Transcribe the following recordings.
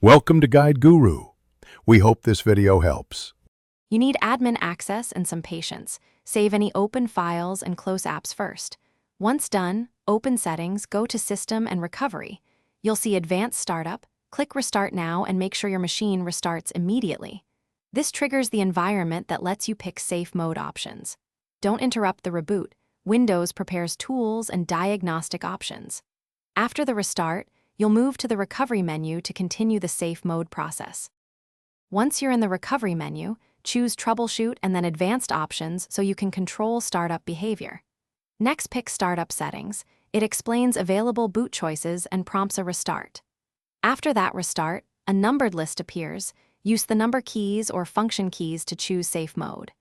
Welcome to Guide Guru. We hope this video helps. You need admin access and some patience. Save any open files and close apps first. Once done, open Settings, go to System and Recovery. You'll see Advanced Startup. Click Restart Now and make sure your machine restarts immediately. This triggers the environment that lets you pick safe mode options. Don't interrupt the reboot. Windows prepares tools and diagnostic options. After the restart, you'll move to the Recovery menu to continue the safe mode process. Once you're in the Recovery menu, choose Troubleshoot and then Advanced Options so you can control startup behavior. Next, pick Startup Settings. It explains available boot choices and prompts a restart. After that restart, a numbered list appears. Use the number keys or function keys to choose safe mode.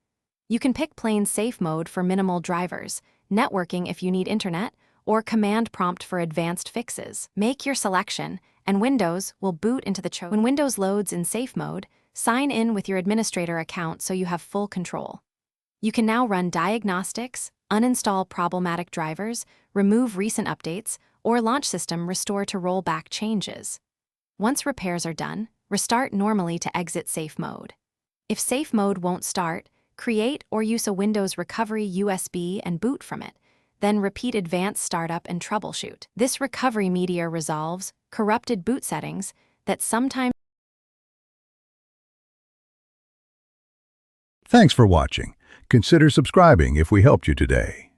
You can pick plain safe mode for minimal drivers, networking if you need internet, or command prompt for advanced fixes. Make your selection, and Windows will boot into the choice. When Windows loads in safe mode, sign in with your administrator account so you have full control. You can now run diagnostics, uninstall problematic drivers, remove recent updates, or launch system restore to roll back changes. Once repairs are done, restart normally to exit safe mode. If safe mode won't start, create or use a Windows Recovery USB and boot from it. Then repeat Advanced Startup and Troubleshoot. This recovery media resolves corrupted boot settings that sometimes. Thanks for watching. Consider subscribing if we helped you today.